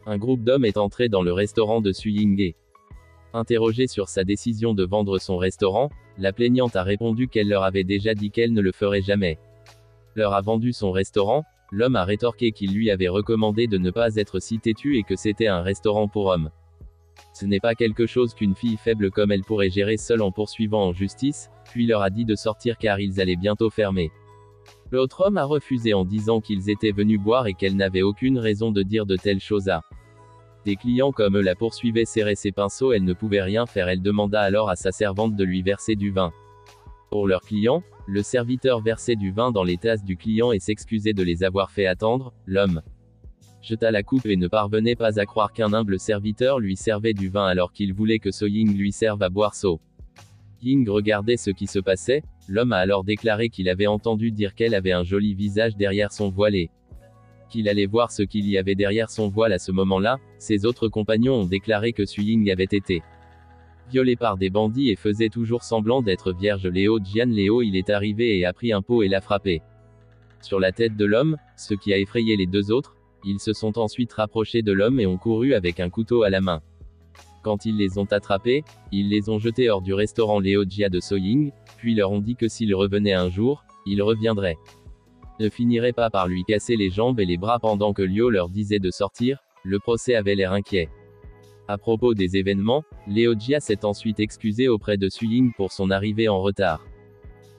Un groupe d'hommes est entré dans le restaurant de Su Ying. Interrogée sur sa décision de vendre son restaurant, la plaignante a répondu qu'elle leur avait déjà dit qu'elle ne le ferait jamais. Leur a vendu son restaurant, l'homme a rétorqué qu'il lui avait recommandé de ne pas être si têtu et que c'était un restaurant pour hommes. Ce n'est pas quelque chose qu'une fille faible comme elle pourrait gérer seule en poursuivant en justice, puis leur a dit de sortir car ils allaient bientôt fermer. L'autre homme a refusé en disant qu'ils étaient venus boire et qu'elle n'avait aucune raison de dire de telles choses à des clients comme eux. La poursuivaient serrer ses pinceaux, elle ne pouvait rien faire, elle demanda alors à sa servante de lui verser du vin. Pour leurs clients, le serviteur versait du vin dans les tasses du client et s'excusait de les avoir fait attendre. L'homme jeta la coupe et ne parvenait pas à croire qu'un humble serviteur lui servait du vin alors qu'il voulait que So Ying lui serve à boire. So Ying regardait ce qui se passait. L'homme a alors déclaré qu'il avait entendu dire qu'elle avait un joli visage derrière son voile et qu'il allait voir ce qu'il y avait derrière son voile. À ce moment-là, ses autres compagnons ont déclaré que Su Ying avait été violée par des bandits et faisait toujours semblant d'être vierge. Léo il est arrivé et a pris un pot et l'a frappé sur la tête de l'homme, ce qui a effrayé les deux autres. Ils se sont ensuite rapprochés de l'homme et ont couru avec un couteau à la main. Quand ils les ont attrapés, ils les ont jetés hors du restaurant Léo de So Ying, puis leur ont dit que s'ils revenaient un jour, ils reviendraient. Ne finiraient pas par lui casser les jambes et les bras pendant que Liu leur disait de sortir. Le procès avait l'air inquiet. À propos des événements, Léo s'est ensuite excusé auprès de Su Ying pour son arrivée en retard.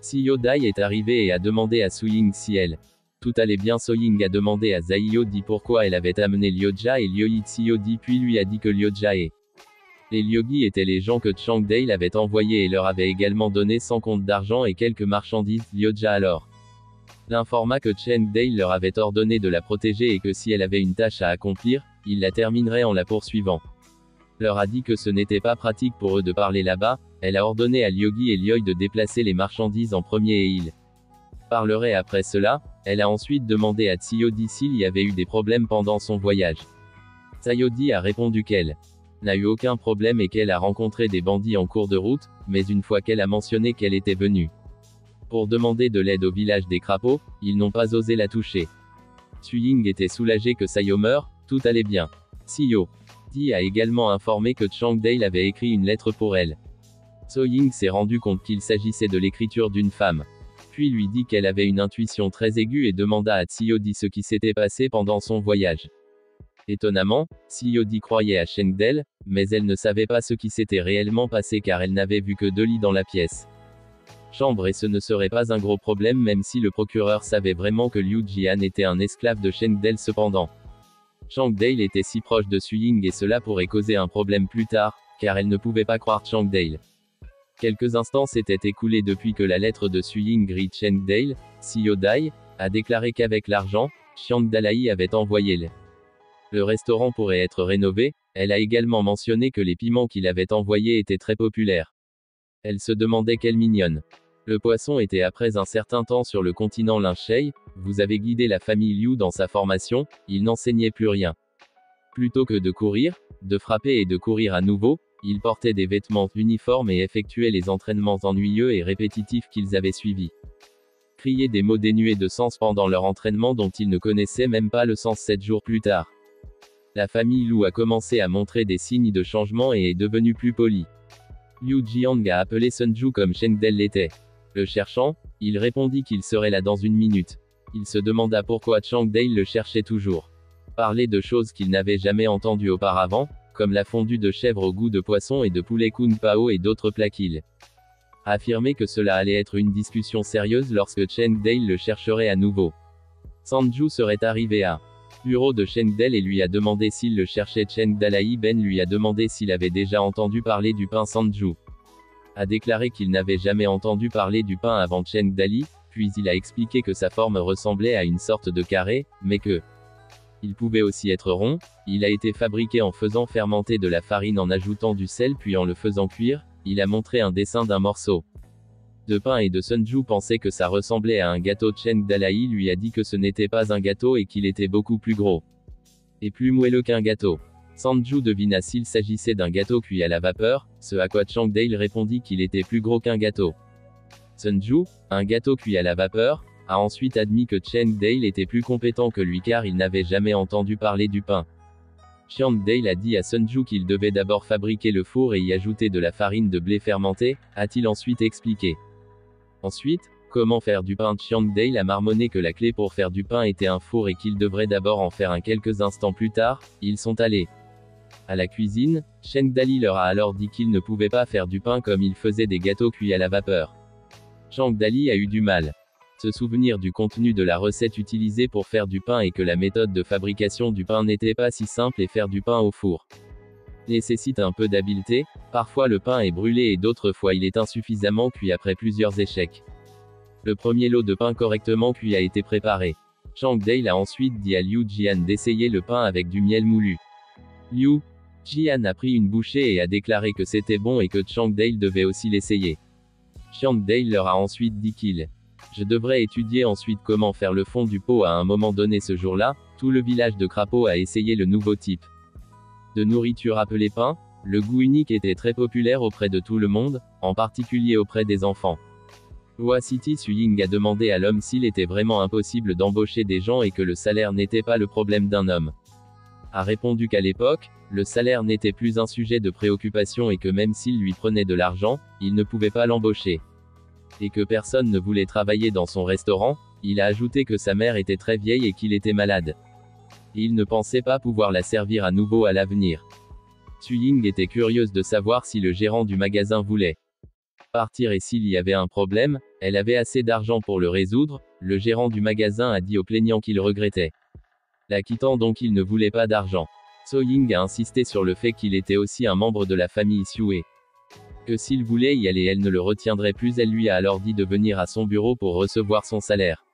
Xiao Dai est arrivé et a demandé à Su Ying si elle tout allait bien. So Ying a demandé à Zaiyo Di pourquoi elle avait amené Liuojia et Liu Xiao Di puis lui a dit que Liuojia et les Lyogi étaient les gens que Changdale avait envoyés et leur avait également donné 100 comptes d'argent et quelques marchandises. Liuojia alors l'informa que Changdale leur avait ordonné de la protéger et que si elle avait une tâche à accomplir, il la terminerait en la poursuivant. Leur a dit que ce n'était pas pratique pour eux de parler là-bas. Elle a ordonné à Lyogi et Lioi de déplacer les marchandises en premier et ils parleraient après cela. Elle a ensuite demandé à Tsiodi s'il y avait eu des problèmes pendant son voyage. Tsiodi a répondu qu'elle n'a eu aucun problème et qu'elle a rencontré des bandits en cours de route, mais une fois qu'elle a mentionné qu'elle était venue pour demander de l'aide au village des crapauds, ils n'ont pas osé la toucher. Su Ying était soulagée que Sayo meure, tout allait bien. Xiao Di a également informé que Changdale avait écrit une lettre pour elle. So Ying s'est rendu compte qu'il s'agissait de l'écriture d'une femme. Puis lui dit qu'elle avait une intuition très aiguë et demanda à Xiao Di ce qui s'était passé pendant son voyage. Étonnamment, Xiao Di croyait à Changdale, mais elle ne savait pas ce qui s'était réellement passé car elle n'avait vu que 2 lits dans la pièce chambre et ce ne serait pas un gros problème même si le procureur savait vraiment que Liu Jian était un esclave de Changdale. Cependant, Changdale était si proche de Su Ying et cela pourrait causer un problème plus tard, car elle ne pouvait pas croire Changdale. Quelques instants s'étaient écoulés depuis que la lettre de Su Ying grit Changdale. Xiao Dai a déclaré qu'avec l'argent, Changdalaï avait envoyé le restaurant pourrait être rénové. Elle a également mentionné que les piments qu'il avait envoyés étaient très populaires. Elle se demandait quelle mignonne. Le poisson était après un certain temps sur le continent Linshei. Vous avez guidé la famille Liu dans sa formation, il n'enseignait plus rien. Plutôt que de courir, de frapper et de courir à nouveau, ils portaient des vêtements uniformes et effectuaient les entraînements ennuyeux et répétitifs qu'ils avaient suivis. Crier des mots dénués de sens pendant leur entraînement dont ils ne connaissaient même pas le sens 7 jours plus tard. La famille Liu a commencé à montrer des signes de changement et est devenue plus polie. Liu Jiang a appelé Sunju comme Changdale l'était. Le cherchant, il répondit qu'il serait là dans une minute. Il se demanda pourquoi Changdale le cherchait toujours. Parler de choses qu'il n'avait jamais entendues auparavant, comme la fondue de chèvre au goût de poisson et de poulet kung pao et d'autres plats qu'il a affirmé que cela allait être une discussion sérieuse lorsque Changdale le chercherait à nouveau. Sanju serait arrivé à bureau de Changdale et lui a demandé s'il le cherchait. Changdalaï Ben lui a demandé s'il avait déjà entendu parler du pain. Sanju a déclaré qu'il n'avait jamais entendu parler du pain avant Changdali, puis il a expliqué que sa forme ressemblait à une sorte de carré, mais que il pouvait aussi être rond. Il a été fabriqué en faisant fermenter de la farine en ajoutant du sel puis en le faisant cuire. Il a montré un dessin d'un morceau de pain et de Sunju pensait que ça ressemblait à un gâteau. Changdalaï lui a dit que ce n'était pas un gâteau et qu'il était beaucoup plus gros et plus moelleux qu'un gâteau. Sanju devina s'il s'agissait d'un gâteau cuit à la vapeur, ce à quoi Changdale répondit qu'il était plus gros qu'un gâteau. Sunju, un gâteau cuit à la vapeur, a ensuite admis que Changdale était plus compétent que lui car il n'avait jamais entendu parler du pain. Chiang Dale a dit à Sunju qu'il devait d'abord fabriquer le four et y ajouter de la farine de blé fermentée, a-t-il ensuite expliqué. Ensuite, comment faire du pain? Chiang Dale a marmonné que la clé pour faire du pain était un four et qu'il devrait d'abord en faire un. Quelques instants plus tard, ils sont allés à la cuisine. Cheng Dali leur a alors dit qu'il ne pouvait pas faire du pain comme il faisait des gâteaux cuits à la vapeur. Chang Dali a eu du mal se souvenir du contenu de la recette utilisée pour faire du pain et que la méthode de fabrication du pain n'était pas si simple et faire du pain au four nécessite un peu d'habileté. Parfois le pain est brûlé et d'autres fois il est insuffisamment cuit après plusieurs échecs. Le premier lot de pain correctement cuit a été préparé. Chang Dale a ensuite dit à Liu Jian d'essayer le pain avec du miel moulu. Liu Jian a pris une bouchée et a déclaré que c'était bon et que Chang Dale devait aussi l'essayer. Chiang Dale leur a ensuite dit qu'il je devrais étudier ensuite comment faire le fond du pot. À un moment donné ce jour-là, tout le village de Crapaud a essayé le nouveau type de nourriture appelé pain. Le goût unique était très populaire auprès de tout le monde, en particulier auprès des enfants. Hua City Suying a demandé à l'homme s'il était vraiment impossible d'embaucher des gens et que le salaire n'était pas le problème d'un homme. A répondu qu'à l'époque, le salaire n'était plus un sujet de préoccupation et que même s'il lui prenait de l'argent, il ne pouvait pas l'embaucher. Et que personne ne voulait travailler dans son restaurant. Il a ajouté que sa mère était très vieille et qu'il était malade. Il ne pensait pas pouvoir la servir à nouveau à l'avenir. Suying était curieuse de savoir si le gérant du magasin voulait partir et s'il y avait un problème. Elle avait assez d'argent pour le résoudre. Le gérant du magasin a dit au plaignant qu'il regrettait la quittant, donc il ne voulait pas d'argent. So-Ying a insisté sur le fait qu'il était aussi un membre de la famille Xue. Que s'il voulait y aller elle ne le retiendrait plus. Elle lui a alors dit de venir à son bureau pour recevoir son salaire.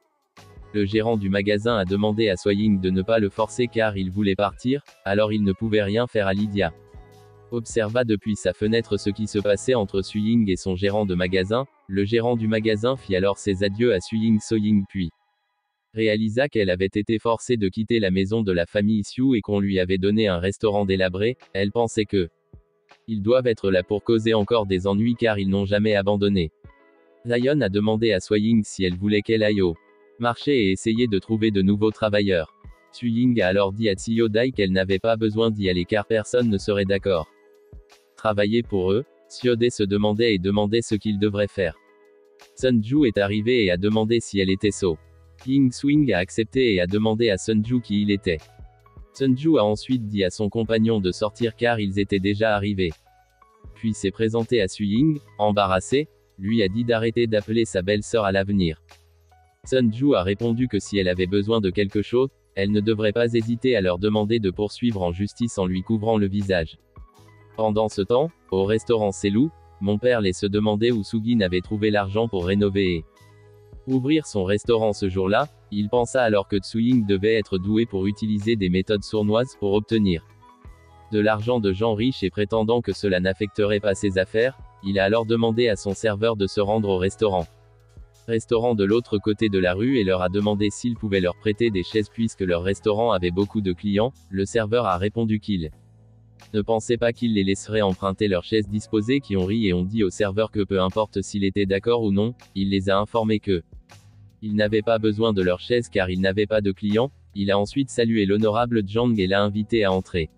Le gérant du magasin a demandé à So-Ying de ne pas le forcer car il voulait partir, alors il ne pouvait rien faire à Lydia. Observa depuis sa fenêtre ce qui se passait entre So-Ying et son gérant de magasin. Le gérant du magasin fit alors ses adieux à So-Ying puis réalisa qu'elle avait été forcée de quitter la maison de la famille Xu et qu'on lui avait donné un restaurant délabré. Elle pensait que ils doivent être là pour causer encore des ennuis car ils n'ont jamais abandonné. Zion a demandé à So-Ying si elle voulait qu'elle aille au marché et essayer de trouver de nouveaux travailleurs. So-Ying a alors dit à Xiao Dai qu'elle n'avait pas besoin d'y aller car personne ne serait d'accord. Travailler pour eux. Xiao Dai se demandait et demandait ce qu'il devrait faire. Sunju est arrivé et a demandé si elle était So. Ying Swing a accepté et a demandé à Sunju qui il était. Sunju a ensuite dit à son compagnon de sortir car ils étaient déjà arrivés. Puis s'est présenté à Suying, embarrassé, lui a dit d'arrêter d'appeler sa belle-sœur à l'avenir. Sunju a répondu que si elle avait besoin de quelque chose, elle ne devrait pas hésiter à leur demander de poursuivre en justice en lui couvrant le visage. Pendant ce temps, au restaurant Selu, mon père se demandait où Sugin avait trouvé l'argent pour rénover et ouvrir son restaurant ce jour-là. Il pensa alors que Tsuying devait être doué pour utiliser des méthodes sournoises pour obtenir de l'argent de gens riches et prétendant que cela n'affecterait pas ses affaires, il a alors demandé à son serveur de se rendre au restaurant de l'autre côté de la rue et leur a demandé s'il pouvait leur prêter des chaises puisque leur restaurant avait beaucoup de clients. Le serveur a répondu qu'il ne pensait pas qu'il les laisserait emprunter leurs chaises disposées qui ont ri et ont dit au serveur que peu importe s'il était d'accord ou non, il les a informés que ils n'avaient pas besoin de leurs chaises car ils n'avaient pas de clients. Il a ensuite salué l'honorable Zhang et l'a invité à entrer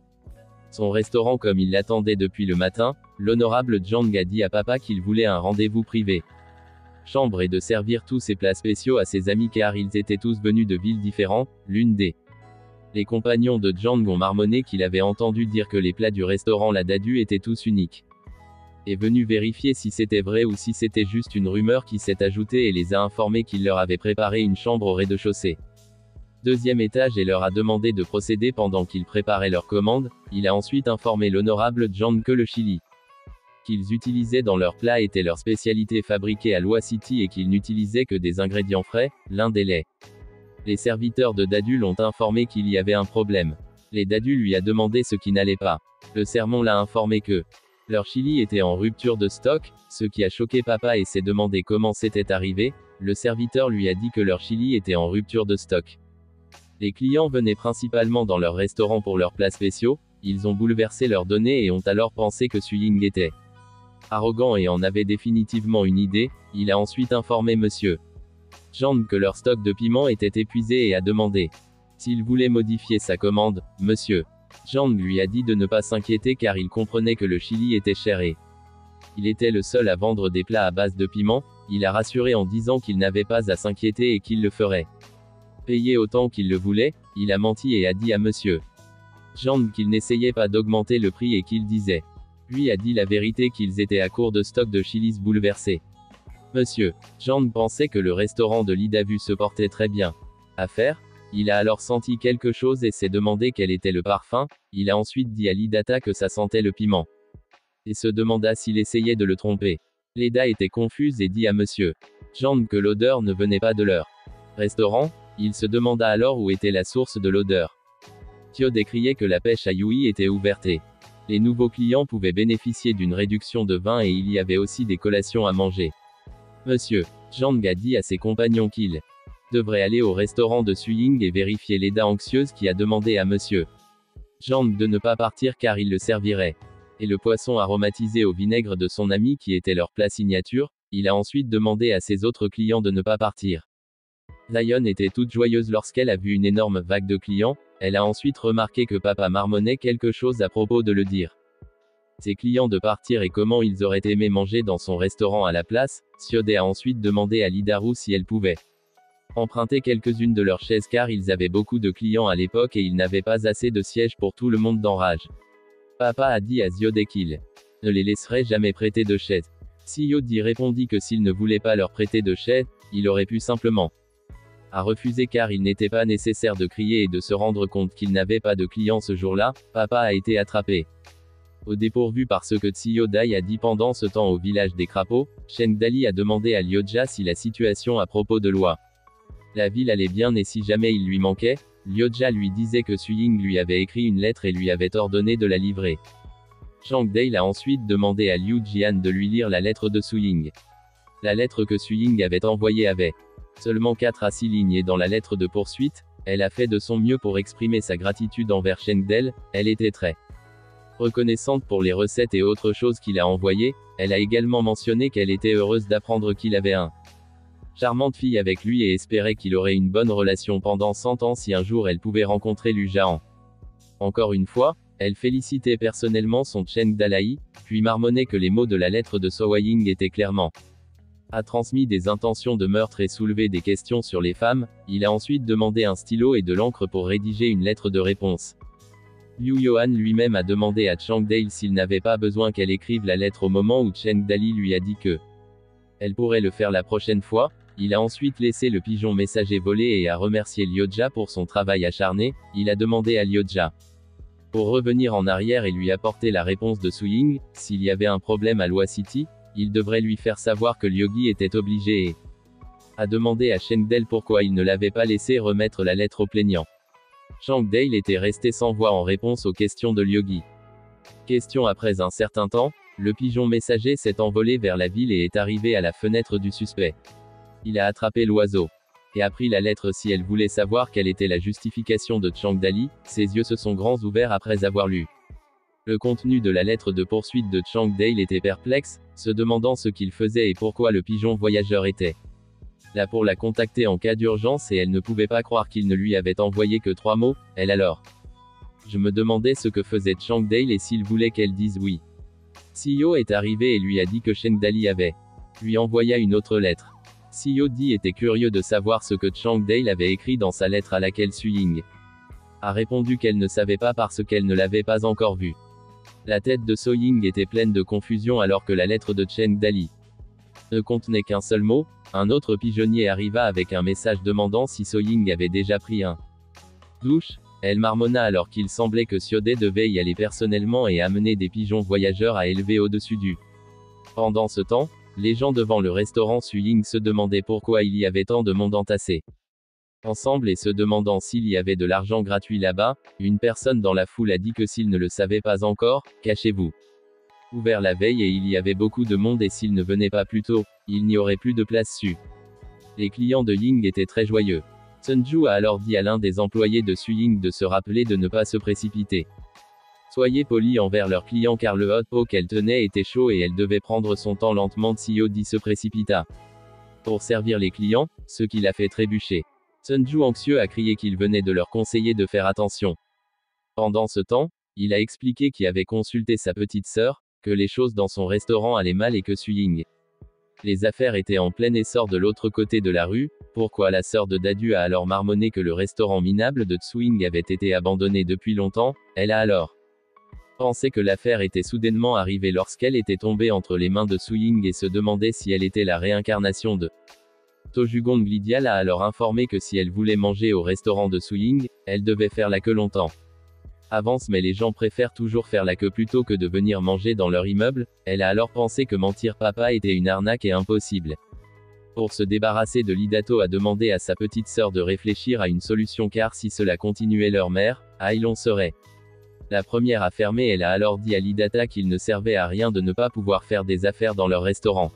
son restaurant comme il l'attendait depuis le matin. L'honorable Zhang a dit à papa qu'il voulait un rendez-vous privé chambre et de servir tous ses plats spéciaux à ses amis car ils étaient tous venus de villes différentes. L'une des les compagnons de Zhang ont marmonné qu'il avait entendu dire que les plats du restaurant La Dadu étaient tous uniques. Est venu vérifier si c'était vrai ou si c'était juste une rumeur qui s'est ajoutée et les a informés qu'il leur avait préparé une chambre au rez-de-chaussée. Deuxième étage et leur a demandé de procéder pendant qu'ils préparaient leur commande. Il a ensuite informé l'honorable Zhang que le chili qu'ils utilisaient dans leurs plats était leur spécialité fabriquée à Hua City et qu'ils n'utilisaient que des ingrédients frais, l'un des laits. Les serviteurs de Dadu l'ont informé qu'il y avait un problème. Les Dadu lui a demandé ce qui n'allait pas. Le sermon l'a informé que leur chili était en rupture de stock, ce qui a choqué papa et s'est demandé comment c'était arrivé. Le serviteur lui a dit que leur chili était en rupture de stock. Les clients venaient principalement dans leur restaurant pour leurs plats spéciaux. Ils ont bouleversé leurs données et ont alors pensé que Suying était arrogant et en avait définitivement une idée. Il a ensuite informé monsieur Zhang que leur stock de piment était épuisé et a demandé s'il voulait modifier sa commande. Monsieur Zhang lui a dit de ne pas s'inquiéter car il comprenait que le chili était cher et il était le seul à vendre des plats à base de piment. Il a rassuré en disant qu'il n'avait pas à s'inquiéter et qu'il le ferait payer autant qu'il le voulait. Il a menti et a dit à monsieur Zhang qu'il n'essayait pas d'augmenter le prix et qu'il disait lui a dit la vérité qu'ils étaient à court de stock de chilis bouleversés. Monsieur Zhang pensait que le restaurant de Lidavu se portait très bien. À faire, il a alors senti quelque chose et s'est demandé quel était le parfum. Il a ensuite dit à Lidata que ça sentait le piment et se demanda s'il essayait de le tromper. Leda était confuse et dit à monsieur Zhang que l'odeur ne venait pas de leur restaurant. Il se demanda alors où était la source de l'odeur. Tio décriait que la pêche à Yui était ouverte et les nouveaux clients pouvaient bénéficier d'une réduction de 20 et il y avait aussi des collations à manger. Monsieur Zhang a dit à ses compagnons qu'il devrait aller au restaurant de Suying et vérifier Leda anxieuse qui a demandé à monsieur Zhang de ne pas partir car il le servirait et le poisson aromatisé au vinaigre de son ami qui était leur plat signature. Il a ensuite demandé à ses autres clients de ne pas partir. Lion était toute joyeuse lorsqu'elle a vu une énorme vague de clients. Elle a ensuite remarqué que papa marmonnait quelque chose à propos de le dire. Ses clients de partir et comment ils auraient aimé manger dans son restaurant à la place. Siode a ensuite demandé à Lidaru si elle pouvait emprunter quelques-unes de leurs chaises car ils avaient beaucoup de clients à l'époque et ils n'avaient pas assez de sièges pour tout le monde d'Enrage. Papa a dit à Ziode qu'il ne les laisserait jamais prêter de chaises. Siode répondit que s'il ne voulait pas leur prêter de chaises, il aurait pu simplement a refusé car il n'était pas nécessaire de crier et de se rendre compte qu'il n'avait pas de clients ce jour-là. Papa a été attrapé au dépourvu par ce que Tsiyo Dai a dit pendant ce temps au village des crapauds. Cheng Dali a demandé à Liuja si la situation à propos de Loi la ville allait bien et si jamais il lui manquait. Liuja lui disait que Suying lui avait écrit une lettre et lui avait ordonné de la livrer. Chang Dale a ensuite demandé à Liu Jian de lui lire la lettre de Suying. La lettre que Suying avait envoyée avait seulement 4 à 6 lignes et dans la lettre de poursuite, elle a fait de son mieux pour exprimer sa gratitude envers Cheng Dale. Elle était très reconnaissante pour les recettes et autres choses qu'il a envoyées. Elle a également mentionné qu'elle était heureuse d'apprendre qu'il avait un charmante fille avec lui et espérait qu'il aurait une bonne relation pendant 100 ans si un jour elle pouvait rencontrer Lu Jaan. Encore une fois, elle félicitait personnellement son Cheng Dalai, puis marmonnait que les mots de la lettre de Soying étaient clairement a transmis des intentions de meurtre et soulevé des questions sur les femmes. Il a ensuite demandé un stylo et de l'encre pour rédiger une lettre de réponse. Liu Yohan lui-même a demandé à Chang Dale s'il n'avait pas besoin qu'elle écrive la lettre au moment où Cheng Dali lui a dit que elle pourrait le faire la prochaine fois. Il a ensuite laissé le pigeon messager voler et a remercié Liuja pour son travail acharné. Il a demandé à Liuja pour revenir en arrière et lui apporter la réponse de Suying. S'il y avait un problème à Loi City, il devrait lui faire savoir que Lyogi était obligé et a demandé à Cheng Dale pourquoi il ne l'avait pas laissé remettre la lettre au plaignant. Chang Dale était resté sans voix en réponse aux questions de Lyogi. Question après un certain temps, le pigeon messager s'est envolé vers la ville et est arrivé à la fenêtre du suspect. Il a attrapé l'oiseau et a pris la lettre si elle voulait savoir quelle était la justification de Chang Dali. Ses yeux se sont grands ouverts après avoir lu le contenu de la lettre de poursuite de Chang Dale était perplexe, se demandant ce qu'il faisait et pourquoi le pigeon voyageur était là pour la contacter en cas d'urgence et elle ne pouvait pas croire qu'il ne lui avait envoyé que 3 mots. Elle alors. Je me demandais ce que faisait Chang Dale et s'il voulait qu'elle dise oui. Siyo est arrivé et lui a dit que Cheng Dali avait lui envoya une autre lettre. Siyo Di était curieux de savoir ce que Chang Dale avait écrit dans sa lettre à laquelle Suying a répondu qu'elle ne savait pas parce qu'elle ne l'avait pas encore vu. La tête de Soying était pleine de confusion alors que la lettre de Cheng Dali ne contenait qu'un seul mot. Un autre pigeonnier arriva avec un message demandant si Soying avait déjà pris un douche. Elle marmonna alors qu'il semblait que Siode devait y aller personnellement et amener des pigeons voyageurs à élever au-dessus du. Pendant ce temps, les gens devant le restaurant Suying se demandaient pourquoi il y avait tant de monde entassé ensemble et se demandant s'il y avait de l'argent gratuit là-bas. Une personne dans la foule a dit que s'il ne le savait pas encore, cachez-vous. Ouvert la veille et il y avait beaucoup de monde et s'il ne venait pas plus tôt, il n'y aurait plus de place su. Les clients de Ying étaient très joyeux. Sunju a alors dit à l'un des employés de Suying de se rappeler de ne pas se précipiter. Soyez polis envers leurs clients car le hot pot qu'elle tenait était chaud et elle devait prendre son temps lentement. Tsiyo Di se précipita pour servir les clients, ce qui l'a fait trébucher. Sunju anxieux a crié qu'il venait de leur conseiller de faire attention. Pendant ce temps, il a expliqué qu'il avait consulté sa petite sœur, que les choses dans son restaurant allaient mal et que Suying. Les affaires étaient en plein essor de l'autre côté de la rue, pourquoi la sœur de Dadu a alors marmonné que le restaurant minable de Tsuying avait été abandonné depuis longtemps. Elle a alors pensé que l'affaire était soudainement arrivée lorsqu'elle était tombée entre les mains de Suying et se demandait si elle était la réincarnation de Tojugong. Lydia l'a alors informé que si elle voulait manger au restaurant de Suying, elle devait faire la queue longtemps. Avance, mais les gens préfèrent toujours faire la queue plutôt que de venir manger dans leur immeuble. Elle a alors pensé que mentir papa était une arnaque et impossible. Pour se débarrasser de Lidato a demandé à sa petite sœur de réfléchir à une solution car si cela continuait leur mère, l'on serait la première à fermer. Elle a alors dit à Lidata qu'il ne servait à rien de ne pas pouvoir faire des affaires dans leur restaurant.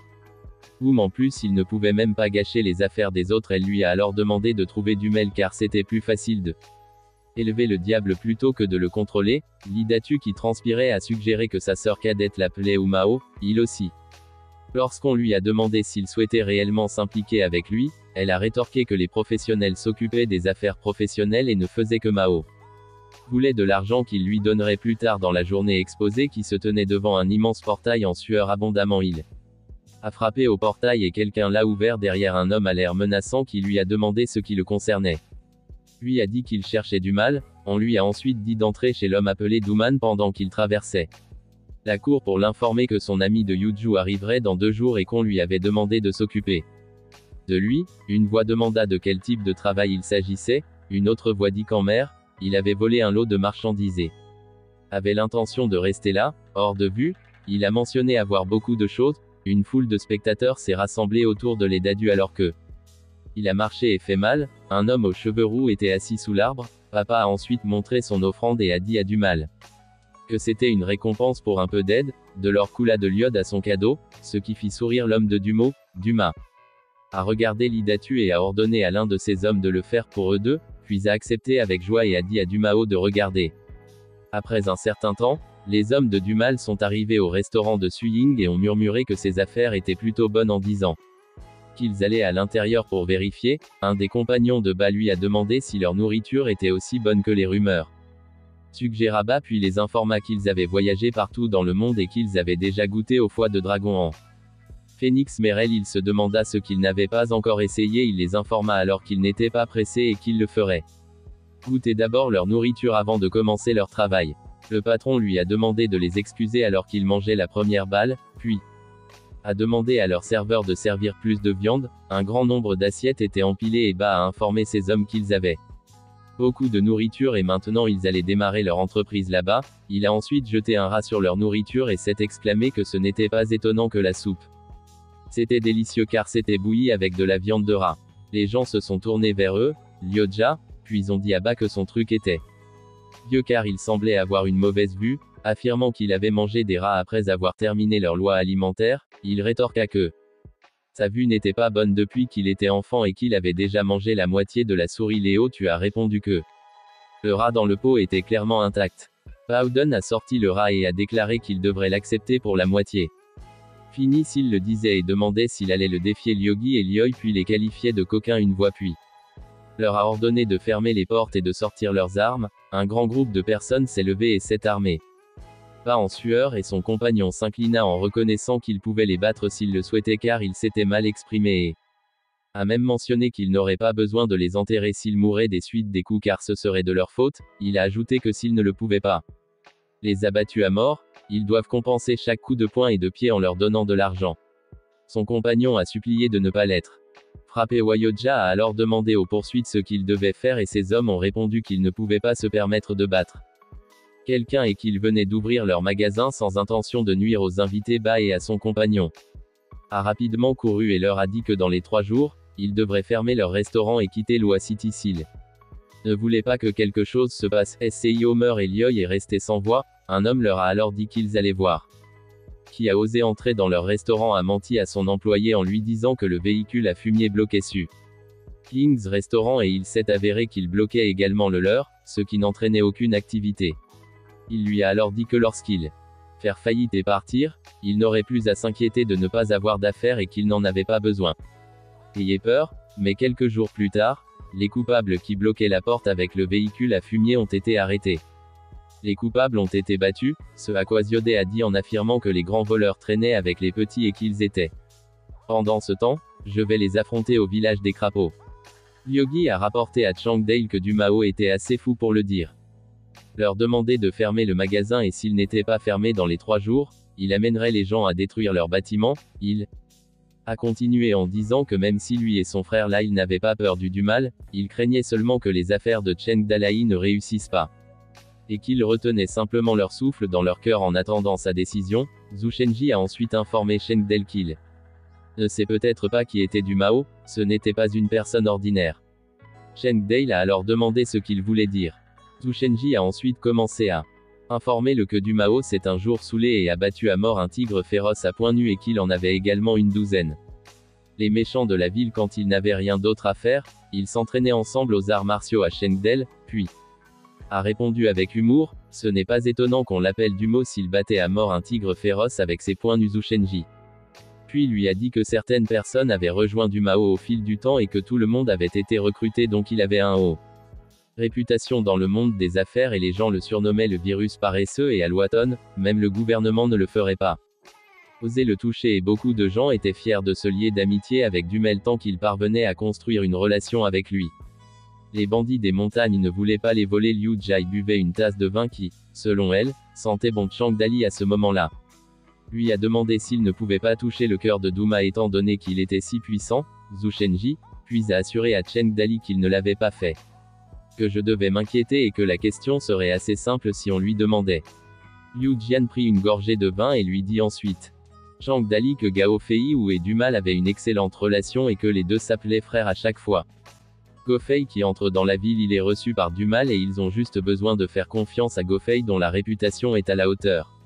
En plus il ne pouvait même pas gâcher les affaires des autres. Elle lui a alors demandé de trouver du miel car c'était plus facile de élever le diable plutôt que de le contrôler. Lidatu qui transpirait a suggéré que sa sœur cadette l'appelait Umao, il aussi. Lorsqu'on lui a demandé s'il souhaitait réellement s'impliquer avec lui, elle a rétorqué que les professionnels s'occupaient des affaires professionnelles et ne faisaient que Mao voulait de l'argent qu'il lui donnerait plus tard dans la journée. Exposé qui se tenait devant un immense portail en sueur abondamment. Il a frappé au portail et quelqu'un l'a ouvert derrière un homme à l'air menaçant qui lui a demandé ce qui le concernait. Lui a dit qu'il cherchait du mal. On lui a ensuite dit d'entrer chez l'homme appelé Duman pendant qu'il traversait la cour pour l'informer que son ami de Yuju arriverait dans 2 jours et qu'on lui avait demandé de s'occuper de lui. Une voix demanda de quel type de travail il s'agissait. Une autre voix dit qu'en mer, il avait volé un lot de marchandises et avait l'intention de rester là, hors de vue. Il a mentionné avoir beaucoup de choses. Une foule de spectateurs s'est rassemblée autour de les Dadu alors que il a marché et fait mal. Un homme aux cheveux roux était assis sous l'arbre. Papa a ensuite montré son offrande et a dit à Dumal que c'était une récompense pour un peu d'aide. De l'or coula de l'iode à son cadeau, ce qui fit sourire l'homme de Dumo. Duma a regardé Lidatu et a ordonné à l'un de ses hommes de le faire pour eux deux, puis a accepté avec joie et a dit à Dumao de regarder. Après un certain temps, les hommes de Dumal sont arrivés au restaurant de Suying et ont murmuré que ses affaires étaient plutôt bonnes en disant qu'ils allaient à l'intérieur pour vérifier. Un des compagnons de Ba lui a demandé si leur nourriture était aussi bonne que les rumeurs. Suggéra Ba puis les informa qu'ils avaient voyagé partout dans le monde et qu'ils avaient déjà goûté au foie de dragon en Phoenix Merel. Il se demanda ce qu'ils n'avaient pas encore essayé. Il les informa alors qu'ils n'étaient pas pressés et qu'ils le feraient goûter d'abord leur nourriture avant de commencer leur travail. Le patron lui a demandé de les excuser alors qu'ils mangeaient la première balle, puis a demandé à leur serveur de servir plus de viande. Un grand nombre d'assiettes étaient empilées et Ba a informé ses hommes qu'ils avaient beaucoup de nourriture et maintenant ils allaient démarrer leur entreprise là-bas. Il a ensuite jeté un rat sur leur nourriture et s'est exclamé que ce n'était pas étonnant que la soupe c'était délicieux car c'était bouilli avec de la viande de rat. Les gens se sont tournés vers eux, Lyoja, puis ont dit à Ba que son truc était vieux car il semblait avoir une mauvaise vue, affirmant qu'il avait mangé des rats après avoir terminé leur loi alimentaire. Il rétorqua que sa vue n'était pas bonne depuis qu'il était enfant et qu'il avait déjà mangé la moitié de la souris. Léo, tu as répondu que le rat dans le pot était clairement intact. Bowden a sorti le rat et a déclaré qu'il devrait l'accepter pour la moitié. Fini s'il le disait et demandait s'il allait le défier. Lyogi et Lyoy puis les qualifiait de coquins une voix puis leur a ordonné de fermer les portes et de sortir leurs armes. Un grand groupe de personnes s'est levé et s'est armé. Pas en sueur et son compagnon s'inclina en reconnaissant qu'il pouvait les battre s'il le souhaitait car il s'était mal exprimé et a même mentionné qu'il n'aurait pas besoin de les enterrer s'ils mouraient des suites des coups car ce serait de leur faute. Il a ajouté que s'ils ne le pouvaient pas les abattus à mort, ils doivent compenser chaque coup de poing et de pied en leur donnant de l'argent. Son compagnon a supplié de ne pas l'être frappé. Wayoja a alors demandé aux poursuites ce qu'ils devaient faire et ses hommes ont répondu qu'ils ne pouvaient pas se permettre de battre quelqu'un et qu'ils venaient d'ouvrir leur magasin sans intention de nuire aux invités. Ba et à son compagnon a rapidement couru et leur a dit que dans les 3 jours, ils devraient fermer leur restaurant et quitter Loa City s'ils ne voulaient pas que quelque chose se passe. SCI Homer et Lyoy est resté sans voix. Un homme leur a alors dit qu'ils allaient voir qui a osé entrer dans leur restaurant a menti à son employé en lui disant que le véhicule à fumier bloquait su King's Restaurant et il s'est avéré qu'il bloquait également le leur, ce qui n'entraînait aucune activité. Il lui a alors dit que lorsqu'il faire faillite et partir, il n'aurait plus à s'inquiéter de ne pas avoir d'affaires et qu'il n'en avait pas besoin. Ayez peur, mais quelques jours plus tard, les coupables qui bloquaient la porte avec le véhicule à fumier ont été arrêtés. Les coupables ont été battus, ce à quoi Xiaode a dit en affirmant que les grands voleurs traînaient avec les petits et qu'ils étaient. Pendant ce temps, je vais les affronter au village des crapauds. Yogi a rapporté à Changdale que Dumao était assez fou pour le dire. Leur demander de fermer le magasin et s'il n'était pas fermé dans les 3 jours, il amènerait les gens à détruire leur bâtiment. Il a continué en disant que même si lui et son frère Lai n'avaient pas peur du mal, il craignait seulement que les affaires de Cheng Dalai ne réussissent pas. Et qu'ils retenaient simplement leur souffle dans leur cœur en attendant sa décision. Zhu Shenji a ensuite informé Cheng Del qu'il ne sait peut-être pas qui était Dumao, ce n'était pas une personne ordinaire. Cheng Dale a alors demandé ce qu'il voulait dire. Zhu Shenji a ensuite commencé à informer le que Dumao s'est un jour saoulé et a battu à mort un tigre féroce à poings nus et qu'il en avait également une douzaine. Les méchants de la ville quand ils n'avaient rien d'autre à faire, ils s'entraînaient ensemble aux arts martiaux à Chengdel, puis a répondu avec humour, ce n'est pas étonnant qu'on l'appelle Dumo s'il battait à mort un tigre féroce avec ses poings nus. Zhu Shenji puis lui a dit que certaines personnes avaient rejoint Dumao au fil du temps et que tout le monde avait été recruté donc il avait un haut réputation dans le monde des affaires et les gens le surnommaient le virus paresseux et à Luaton, même le gouvernement ne le ferait pas oser le toucher et beaucoup de gens étaient fiers de se lier d'amitié avec Dumel tant qu'il parvenait à construire une relation avec lui. Les bandits des montagnes ne voulaient pas les voler. Liu Jai buvait une tasse de vin qui, selon elle, sentait bon. Changdali à ce moment-là lui a demandé s'il ne pouvait pas toucher le cœur de Duma étant donné qu'il était si puissant. Zhu Shenji, puis a assuré à Chengdali qu'il ne l'avait pas fait. Que je devais m'inquiéter et que la question serait assez simple si on lui demandait. Liu Jian prit une gorgée de vin et lui dit ensuite Changdali que Gao Fei et Dumal avaient une excellente relation et que les deux s'appelaient frères à chaque fois. Gofei qui entre dans la ville il est reçu par Dumal et ils ont juste besoin de faire confiance à Gofei dont la réputation est à la hauteur.